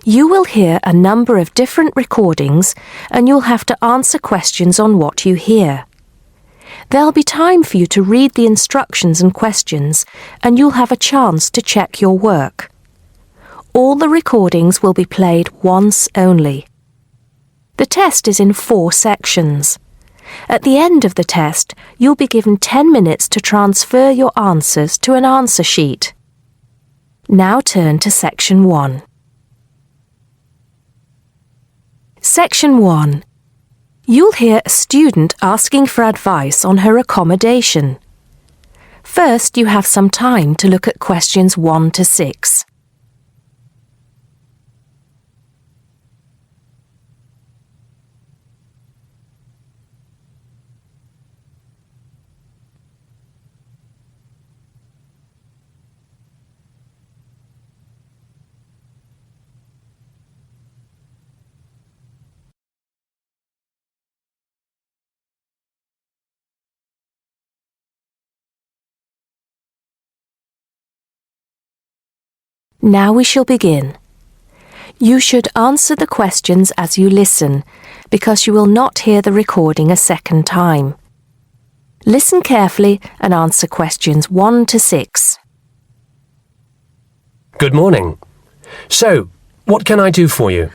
You will hear a number of different recordings and you'll have to answer questions on what you hear. There'll be time for you to read the instructions and questions and you'll have a chance to check your work. All the recordings will be played once only. The test is in 4 sections. At the end of the test, you'll be given 10 minutes to transfer your answers to an answer sheet. Now turn to Section 1. Section 1. You'll hear a student asking for advice on her accommodation. First, you have some time to look at questions 1 to 6. Now we shall begin. You should answer the questions as you listen, because you will not hear the recording a second time. Listen carefully and answer questions 1 to 6. Good morning. So, what can I do for you?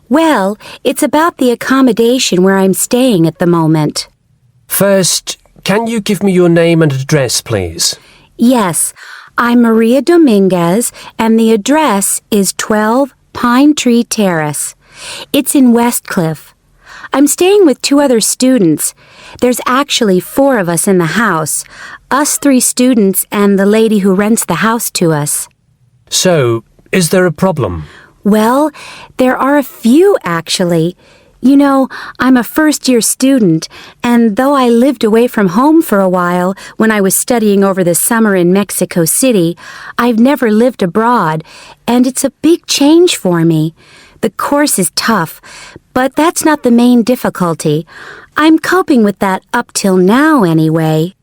Well, it's about the accommodation where I'm staying at the moment. First, can you give me your name and address, please? Yes, I'm Maria Dominguez, and the address is 12 Pine Tree Terrace. It's in Westcliff. I'm staying with 2 other students. There's actually 4 of us in the house, us 3 students and the lady who rents the house to us. So, is there a problem? Well, there are a few, actually. You know, I'm a first-year student, and though I lived away from home for a while when I was studying over the summer in Mexico City, I've never lived abroad, and it's a big change for me. The course is tough, but that's not the main difficulty. I'm coping with that up till now, anyway.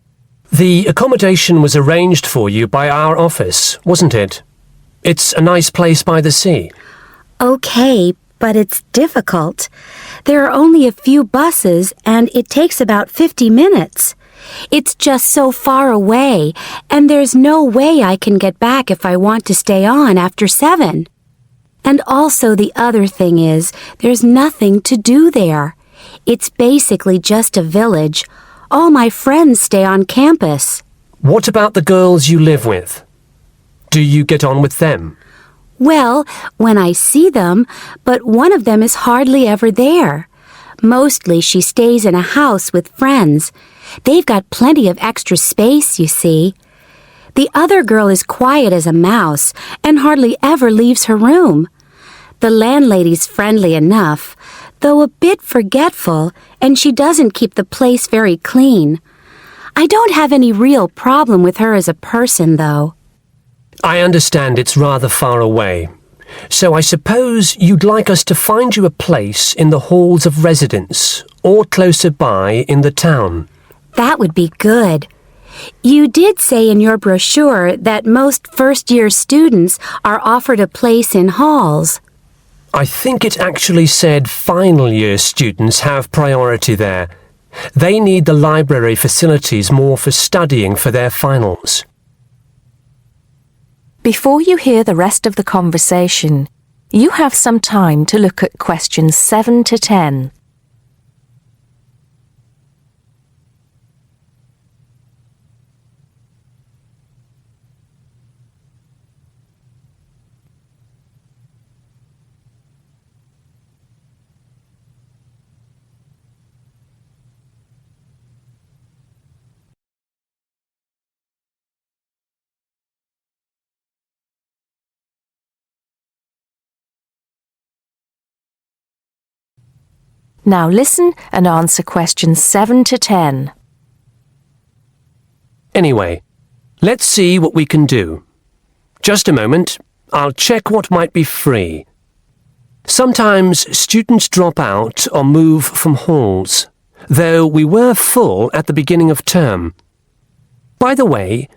The accommodation was arranged for you by our office, wasn't it? It's a nice place by the sea. Okay, but it's difficult. There are only a few buses, and it takes about 50 minutes. It's just so far away, and there's no way I can get back if I want to stay on after 7. And also the other thing is, there's nothing to do there. It's basically just a village. All my friends stay on campus. What about the girls you live with? Do you get on with them? Well, when I see them, but one of them is hardly ever there. Mostly she stays in a house with friends. They've got plenty of extra space, you see. The other girl is quiet as a mouse and hardly ever leaves her room. The landlady's friendly enough, though a bit forgetful, and she doesn't keep the place very clean. I don't have any real problem with her as a person, though. I understand it's rather far away. So I suppose you'd like us to find you a place in the halls of residence or closer by in the town. That would be good. You did say in your brochure that most first-year students are offered a place in halls. I think it actually said final-year students have priority there. They need the library facilities more for studying for their finals. Before you hear the rest of the conversation, you have some time to look at questions 7 to 10. Now listen and answer questions 7 to 10. Anyway, let's see what we can do. Just a moment, I'll check what might be free. Sometimes students drop out or move from halls, though we were full at the beginning of term. By the way,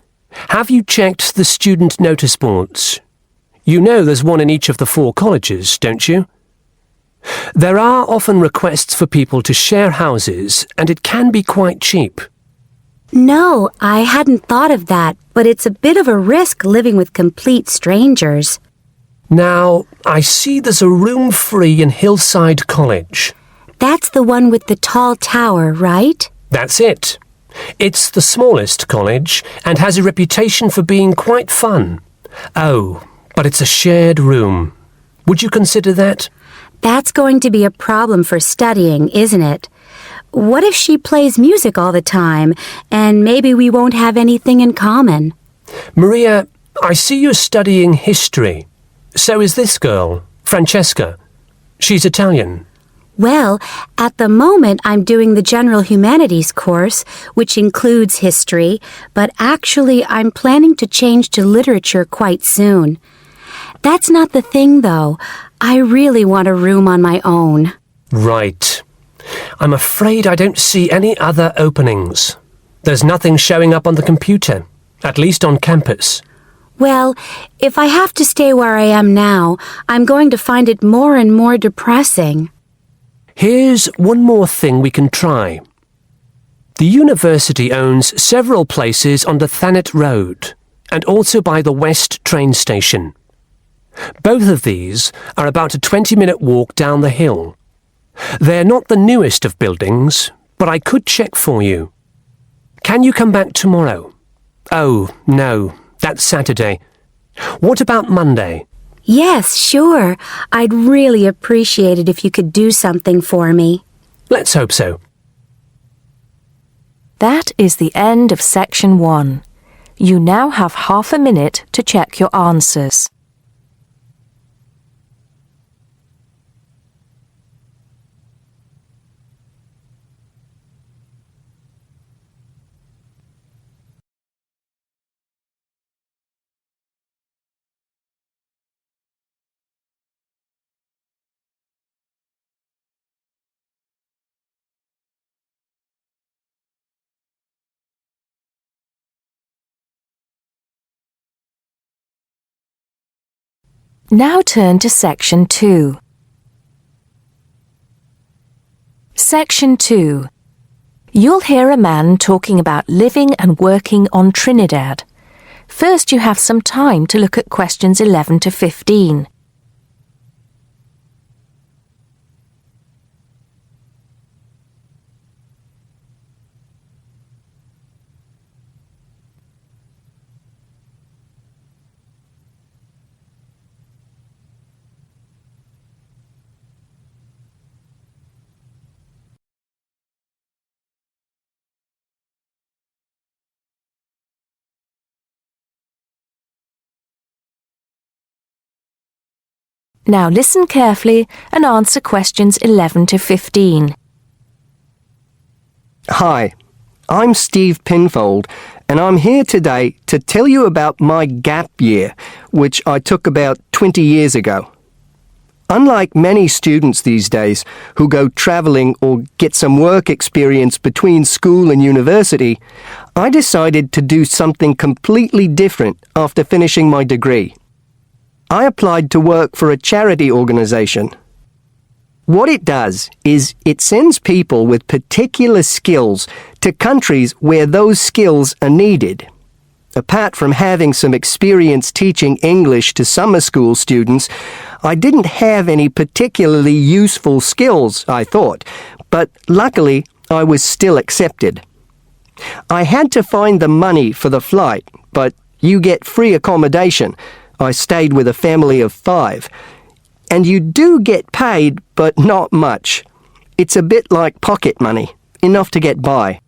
have you checked the student notice boards? You know there's one in each of the 4 colleges, don't you? There are often requests for people to share houses, and it can be quite cheap. No, I hadn't thought of that, but it's a bit of a risk living with complete strangers. Now, I see there's a room free in Hillside College. That's the one with the tall tower, right? That's it. It's the smallest college and has a reputation for being quite fun. Oh, but it's a shared room. Would you consider that? That's going to be a problem for studying, isn't it? What if she plays music all the time, and maybe we won't have anything in common? Maria, I see you're studying history. So is this girl, Francesca. She's Italian. Well, at the moment I'm doing the General Humanities course, which includes history, but actually I'm planning to change to literature quite soon. That's not the thing, though. I really want a room on my own. Right. I'm afraid I don't see any other openings. There's nothing showing up on the computer, at least on campus. Well, if I have to stay where I am now, I'm going to find it more and more depressing. Here's one more thing we can try. The university owns several places on the Thanet Road and also by the West train station. Both of these are about a 20-minute walk down the hill. They're not the newest of buildings, but I could check for you. Can you come back tomorrow? Oh, no, that's Saturday. What about Monday? Yes, sure. I'd really appreciate it if you could do something for me. Let's hope so. That is the end of section 1. You now have half a minute to check your answers. Now turn to Section 2. Section 2. You'll hear a man talking about living and working on Trinidad. First, you have some time to look at questions 11 to 15. Now listen carefully and answer questions 11 to 15. Hi, I'm Steve Pinfold, and I'm here today to tell you about my gap year, which I took about 20 years ago. Unlike many students these days who go travelling or get some work experience between school and university, I decided to do something completely different after finishing my degree. I applied to work for a charity organisation. What it does is it sends people with particular skills to countries where those skills are needed. Apart from having some experience teaching English to summer school students, I didn't have any particularly useful skills, I thought, but luckily I was still accepted. I had to find the money for the flight, but you get free accommodation. I stayed with a family of 5. And you do get paid, but not much. It's a bit like pocket money, enough to get by.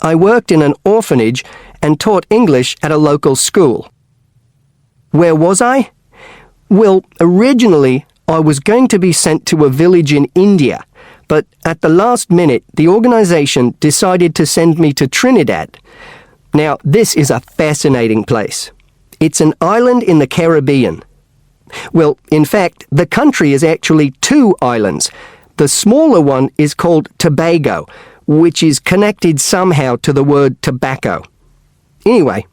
I worked in an orphanage and taught English at a local school. Where was I? Well, originally I was going to be sent to a village in India, but at the last minute the organisation decided to send me to Trinidad. Now, this is a fascinating place. It's an island in the Caribbean. Well, in fact, the country is actually 2 islands. The smaller one is called Tobago, which is connected somehow to the word tobacco. Anyway,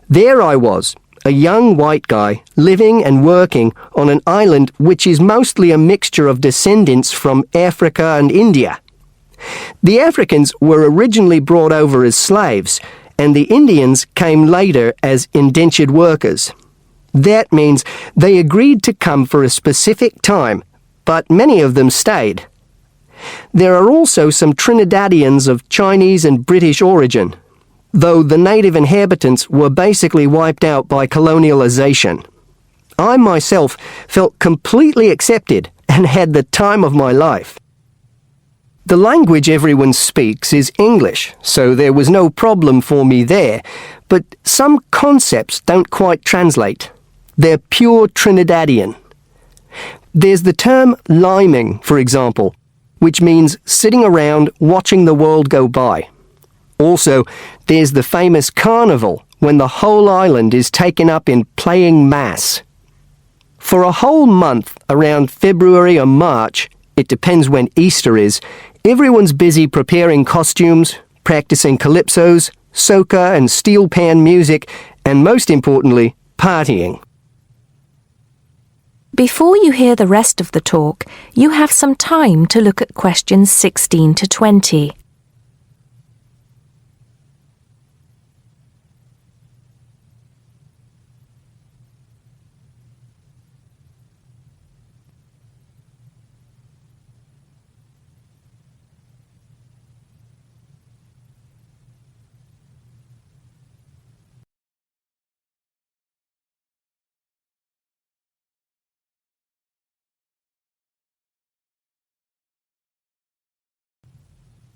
there I was, a young white guy living and working on an island which is mostly a mixture of descendants from Africa and India. The Africans were originally brought over as slaves, and the Indians came later as indentured workers. That means they agreed to come for a specific time, but many of them stayed. There are also some Trinidadians of Chinese and British origin, though the native inhabitants were basically wiped out by colonialization. I myself felt completely accepted and had the time of my life. The language everyone speaks is English, so there was no problem for me there, but some concepts don't quite translate. They're pure Trinidadian. There's the term liming, for example, which means sitting around watching the world go by. Also, there's the famous carnival, when the whole island is taken up in playing mass. For a whole month, around February or March, it depends when Easter is, everyone's busy preparing costumes, practicing calypsos, soca and steel pan music, and most importantly, partying. Before you hear the rest of the talk, you have some time to look at questions 16 to 20.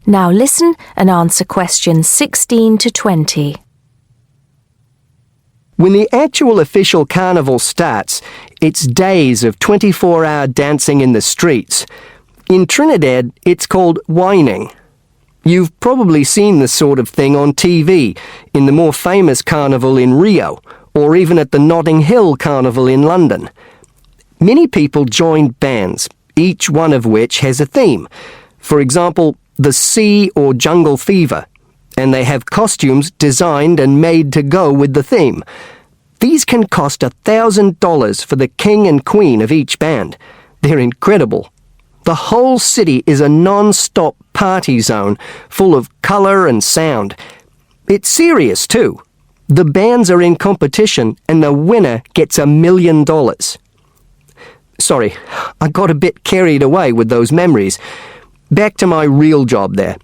Now listen and answer questions 16 to 20. When the actual official carnival starts, it's days of 24-hour dancing in the streets. In Trinidad, it's called whining. You've probably seen this sort of thing on TV, in the more famous carnival in Rio, or even at the Notting Hill Carnival in London. Many people joined bands, each one of which has a theme. For example, the sea or jungle fever, and they have costumes designed and made to go with the theme. These can cost $1,000 for the king and queen of each band. They're incredible. The whole city is a non-stop party zone, full of colour and sound. It's serious, too. The bands are in competition, and the winner gets $1 million. Sorry, I got a bit carried away with those memories. Back to my real job there.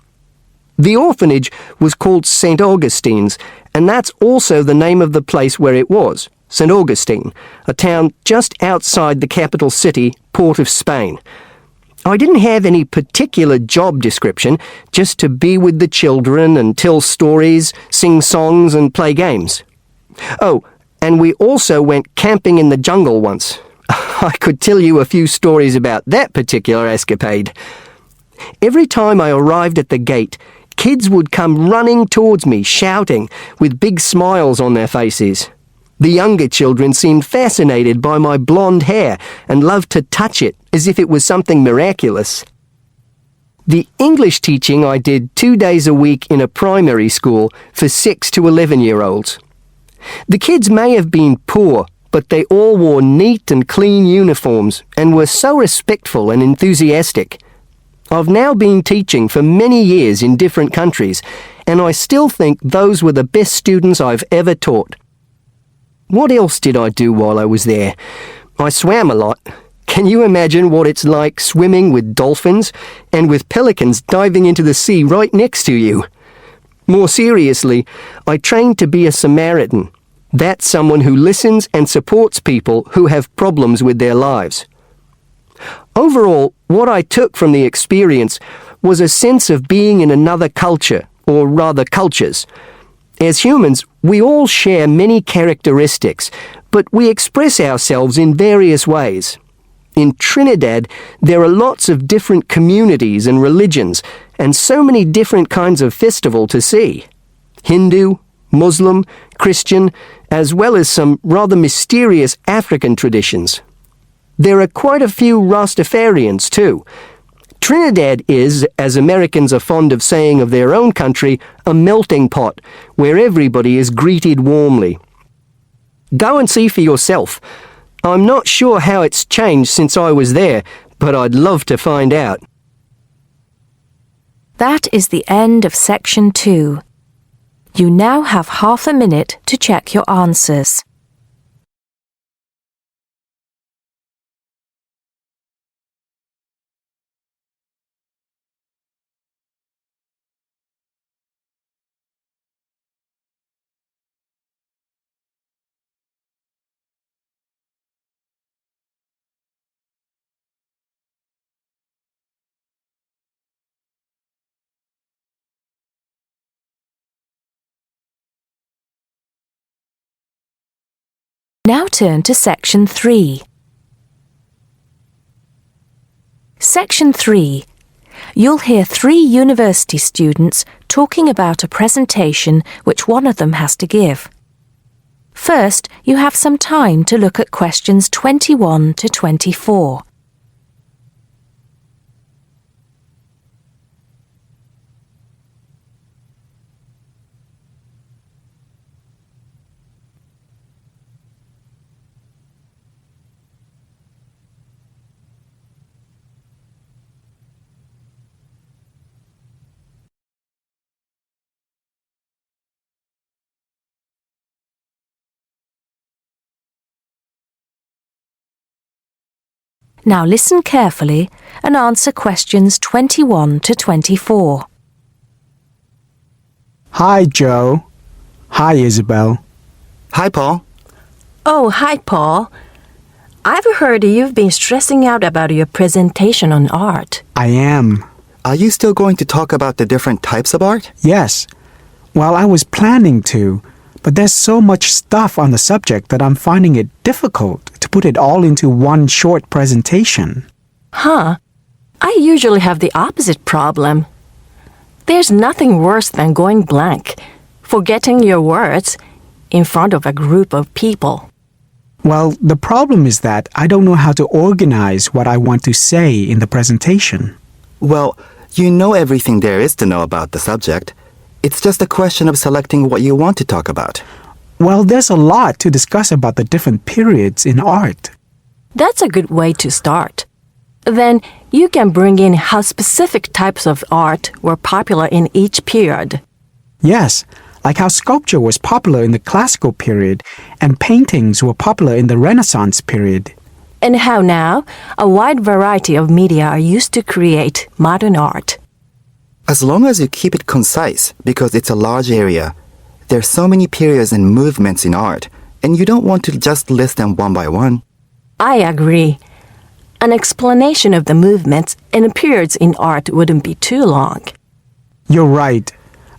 The orphanage was called St. Augustine's, and that's also the name of the place where it was, St. Augustine, a town just outside the capital city, Port of Spain. I didn't have any particular job description, just to be with the children and tell stories, sing songs and play games. Oh, and we also went camping in the jungle once. I could tell you a few stories about that particular escapade. Every time I arrived at the gate, kids would come running towards me, shouting, with big smiles on their faces. The younger children seemed fascinated by my blonde hair and loved to touch it as if it was something miraculous. The English teaching I did 2 days a week in a primary school for 6 to 11-year-olds. The kids may have been poor, but they all wore neat and clean uniforms and were so respectful and enthusiastic. I've now been teaching for many years in different countries, and I still think those were the best students I've ever taught. What else did I do while I was there? I swam a lot. Can you imagine what it's like swimming with dolphins and with pelicans diving into the sea right next to you? More seriously, I trained to be a Samaritan. That's someone who listens and supports people who have problems with their lives. Overall, what I took from the experience was a sense of being in another culture, or rather cultures. As humans, we all share many characteristics, but we express ourselves in various ways. In Trinidad, there are lots of different communities and religions, and so many different kinds of festival to see. Hindu, Muslim, Christian, as well as some rather mysterious African traditions. There are quite a few Rastafarians, too. Trinidad is, as Americans are fond of saying of their own country, a melting pot, where everybody is greeted warmly. Go and see for yourself. I'm not sure how it's changed since I was there, but I'd love to find out. That is the end of section 2. You now have half a minute to check your answers. Now turn to section 3. Section 3. You'll hear 3 university students talking about a presentation which one of them has to give. First, you have some time to look at questions 21 to 24. Now listen carefully and answer questions 21 to 24. Hi, Joe. Hi, Isabel. Hi, Paul. Oh, hi, Paul. I've heard you've been stressing out about your presentation on art. I am. Are you still going to talk about the different types of art? Yes. Well, I was planning to, but there's so much stuff on the subject that I'm finding it difficult to put it all into one short presentation. Huh? I usually have the opposite problem. There's nothing worse than going blank, forgetting your words in front of a group of people. Well, the problem is that I don't know how to organize what I want to say in the presentation. Well, you know everything there is to know about the subject. It's just a question of selecting what you want to talk about. Well, there's a lot to discuss about the different periods in art. That's a good way to start. Then you can bring in how specific types of art were popular in each period. Yes, like how sculpture was popular in the classical period and paintings were popular in the Renaissance period. And how now a wide variety of media are used to create modern art. As long as you keep it concise, because it's a large area, there's so many periods and movements in art, and you don't want to just list them one by one. I agree. An explanation of the movements and periods in art wouldn't be too long. You're right.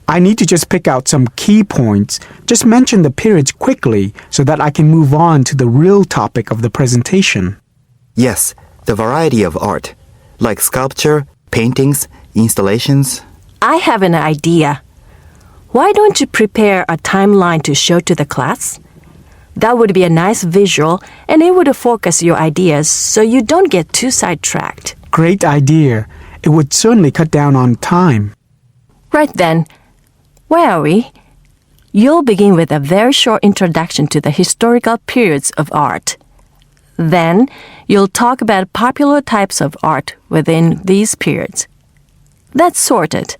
I need to just pick out some key points, just mention the periods quickly so that I can move on to the real topic of the presentation. Yes, the variety of art, like sculpture, paintings, installations. I have an idea. Why don't you prepare a timeline to show to the class? That would be a nice visual and it would focus your ideas so you don't get too sidetracked. Great idea. It would certainly cut down on time. Right then. Where are we? You'll begin with a very short introduction to the historical periods of art. Then, you'll talk about popular types of art within these periods. That's sorted.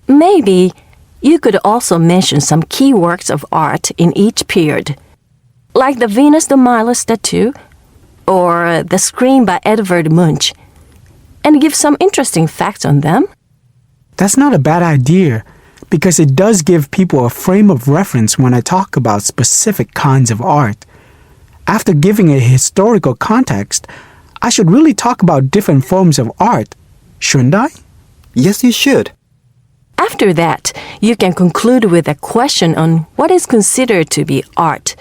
Maybe you could also mention some key works of art in each period, like the Venus de Milo statue or the Scream by Edvard Munch, and give some interesting facts on them. That's not a bad idea, because it does give people a frame of reference when I talk about specific kinds of art. After giving a historical context, I should really talk about different forms of art, shouldn't I? Yes, you should. After that, you can conclude with a question on what is considered to be art.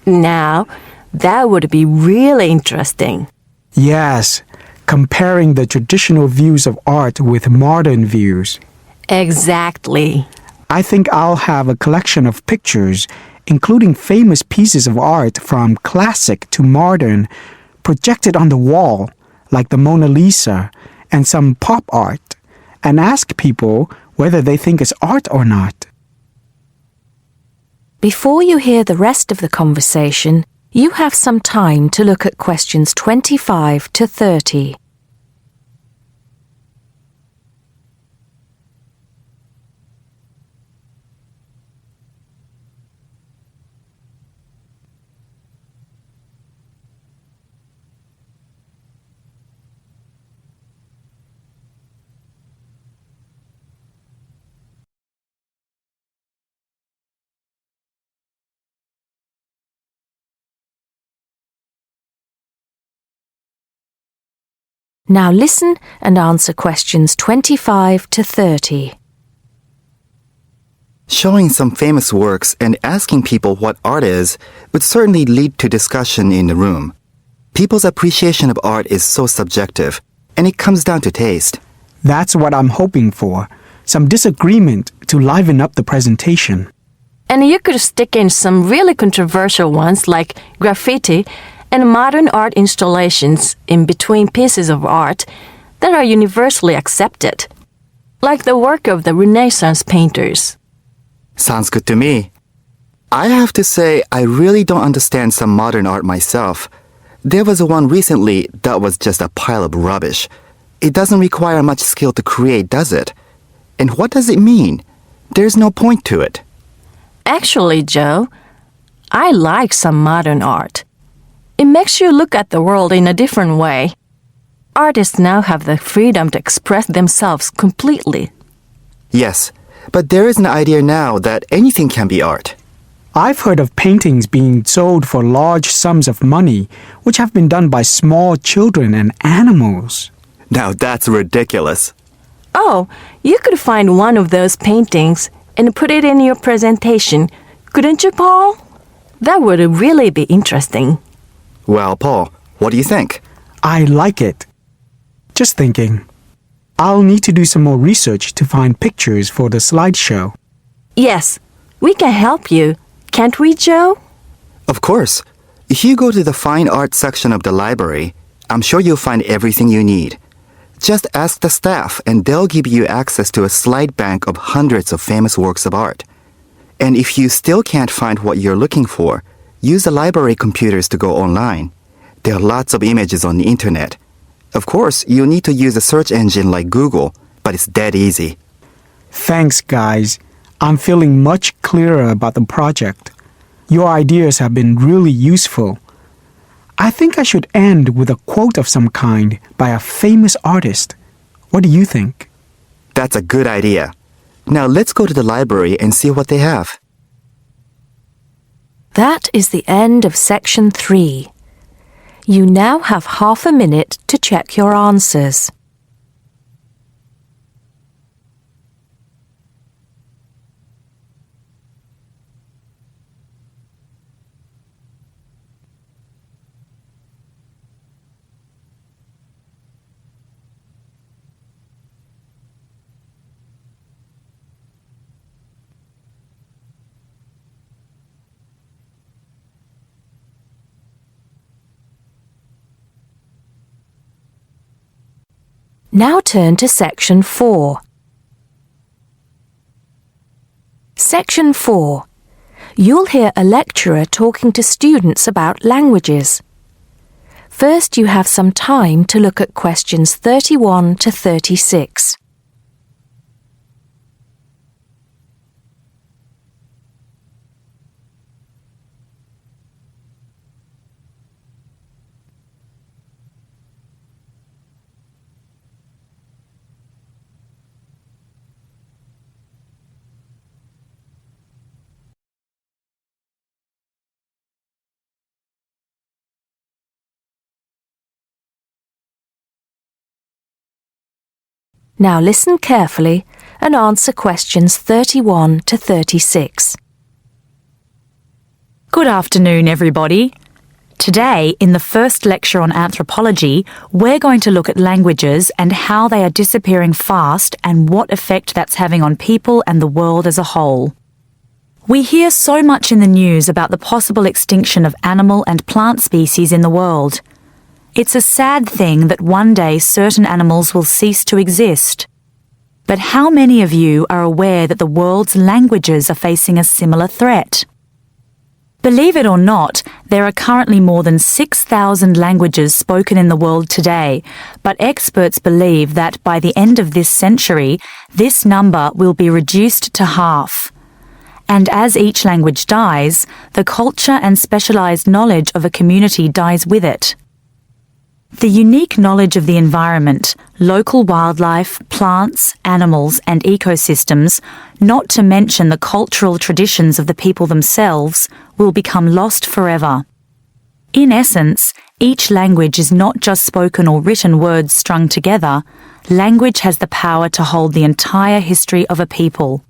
Now, that would be really interesting. Yes, comparing the traditional views of art with modern views. Exactly. I think I'll have a collection of pictures, including famous pieces of art from classic to modern, projected on the wall, like the Mona Lisa, and some pop art, and ask people whether they think it's art or not. Before you hear the rest of the conversation, you have some time to look at questions 25 to 30. Now listen and answer questions 25 to 30. Showing some famous works and asking people what art is would certainly lead to discussion in the room. People's appreciation of art is so subjective, and it comes down to taste. That's what I'm hoping for. Some disagreement to liven up the presentation. And you could stick in some really controversial ones like graffiti and modern art installations in between pieces of art that are universally accepted, like the work of the Renaissance painters. Sounds good to me. I have to say, I really don't understand some modern art myself. There was one recently that was just a pile of rubbish. It doesn't require much skill to create, does it? And what does it mean? There's no point to it. Actually, Joe, I like some modern art. It makes you look at the world in a different way. Artists now have the freedom to express themselves completely. Yes, but there is an idea now that anything can be art. I've heard of paintings being sold for large sums of money, which have been done by small children and animals. Now that's ridiculous. Oh, you could find one of those paintings and put it in your presentation, couldn't you, Paul? That would really be interesting. Well, Paul, what do you think? I like it. Just thinking. I'll need to do some more research to find pictures for the slideshow. Yes, we can help you, can't we, Joe? Of course. If you go to the fine art section of the library, I'm sure you'll find everything you need. Just ask the staff and they'll give you access to a slide bank of hundreds of famous works of art. And if you still can't find what you're looking for, use the library computers to go online. There are lots of images on the internet. Of course, you'll need to use a search engine like Google, but it's dead easy. Thanks, guys. I'm feeling much clearer about the project. Your ideas have been really useful. I think I should end with a quote of some kind by a famous artist. What do you think? That's a good idea. Now let's go to the library and see what they have. That is the end of section 3. You now have half a minute to check your answers. Now turn to section 4. Section 4. You'll hear a lecturer talking to students about languages. First, you have some time to look at questions 31 to 36. Now listen carefully and answer questions 31 to 36. Good afternoon, everybody. Today, in the first lecture on anthropology, we're going to look at languages and how they are disappearing fast and what effect that's having on people and the world as a whole. We hear so much in the news about the possible extinction of animal and plant species in the world. It's a sad thing that one day certain animals will cease to exist. But how many of you are aware that the world's languages are facing a similar threat? Believe it or not, there are currently more than 6,000 languages spoken in the world today, but experts believe that by the end of this century, this number will be reduced to half. And as each language dies, the culture and specialized knowledge of a community dies with it. The unique knowledge of the environment, local wildlife, plants, animals, and ecosystems, not to mention the cultural traditions of the people themselves, will become lost forever. In essence, each language is not just spoken or written words strung together. Language has the power to hold the entire history of a people.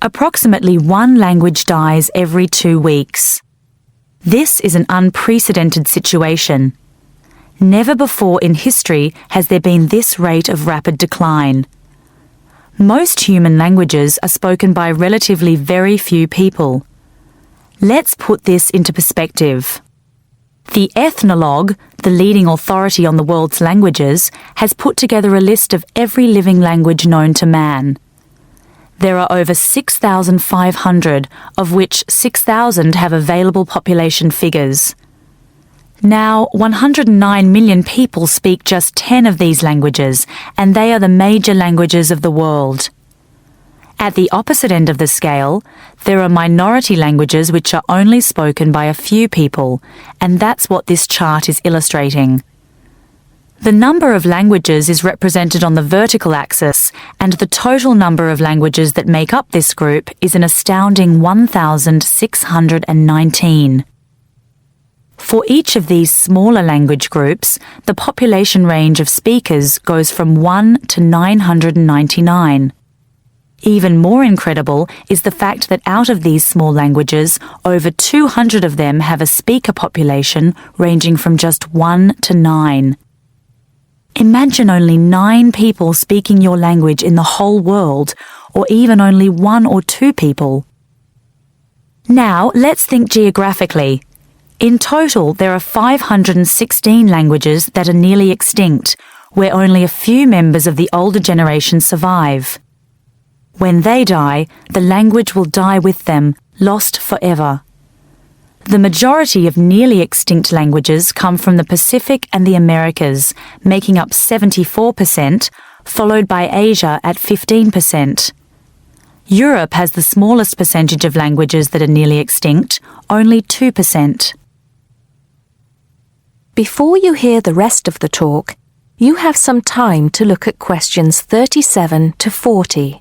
Approximately one language dies every 2 weeks. This is an unprecedented situation. Never before in history has there been this rate of rapid decline. Most human languages are spoken by relatively very few people. Let's put this into perspective. The Ethnologue, the leading authority on the world's languages, has put together a list of every living language known to man. There are over 6,500, of which 6,000 have available population figures. Now, 109 million people speak just 10 of these languages, and they are the major languages of the world. At the opposite end of the scale, there are minority languages which are only spoken by a few people, and that's what this chart is illustrating. The number of languages is represented on the vertical axis, and the total number of languages that make up this group is an astounding 1,619. For each of these smaller language groups, the population range of speakers goes from 1 to 999. Even more incredible is the fact that out of these small languages, over 200 of them have a speaker population ranging from just 1 to 9. Imagine only 9 people speaking your language in the whole world, or even only 1 or 2 people. Now, let's think geographically. In total, there are 516 languages that are nearly extinct, where only a few members of the older generation survive. When they die, the language will die with them, lost forever. The majority of nearly extinct languages come from the Pacific and the Americas, making up 74%, followed by Asia at 15%. Europe has the smallest percentage of languages that are nearly extinct, only 2%. Before you hear the rest of the talk, you have some time to look at questions 37 to 40.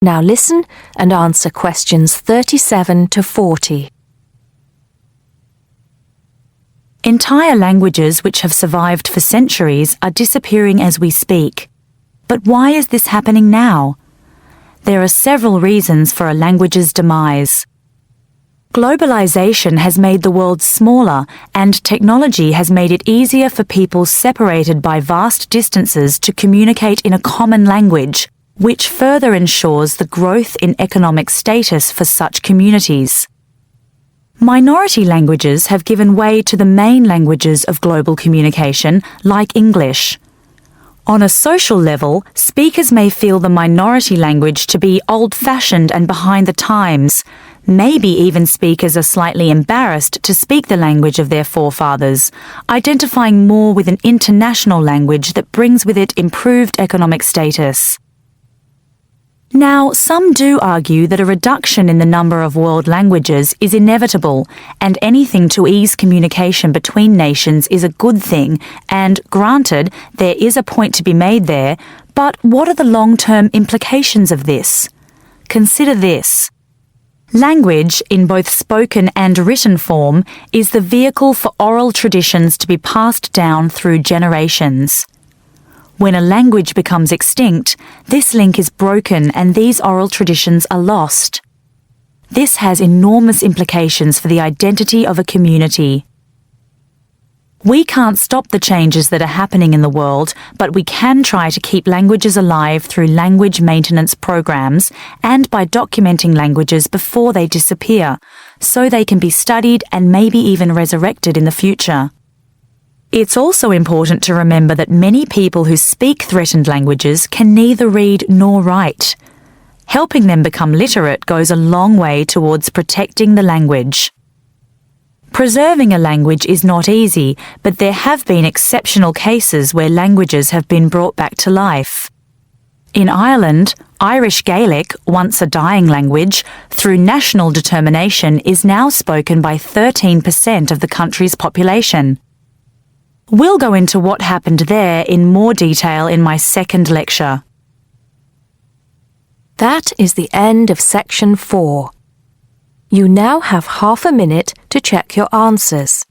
Now listen and answer questions 37 to 40. Entire languages which have survived for centuries are disappearing as we speak. But why is this happening now? There are several reasons for a language's demise. Globalization has made the world smaller, and technology has made it easier for people separated by vast distances to communicate in a common language, which further ensures the growth in economic status for such communities. Minority languages have given way to the main languages of global communication, like English. On a social level, speakers may feel the minority language to be old-fashioned and behind the times. Maybe even speakers are slightly embarrassed to speak the language of their forefathers, identifying more with an international language that brings with it improved economic status. Now, some do argue that a reduction in the number of world languages is inevitable, and anything to ease communication between nations is a good thing, and granted, there is a point to be made there, but what are the long-term implications of this? Consider this. Language, in both spoken and written form, is the vehicle for oral traditions to be passed down through generations. When a language becomes extinct, this link is broken and these oral traditions are lost. This has enormous implications for the identity of a community. We can't stop the changes that are happening in the world, but we can try to keep languages alive through language maintenance programs and by documenting languages before they disappear, so they can be studied and maybe even resurrected in the future. It's also important to remember that many people who speak threatened languages can neither read nor write. Helping them become literate goes a long way towards protecting the language. Preserving a language is not easy, but there have been exceptional cases where languages have been brought back to life. In Ireland, Irish Gaelic, once a dying language, through national determination is now spoken by 13% of the country's population. We'll go into what happened there in more detail in my second lecture. That is the end of section 4. You now have half a minute to check your answers.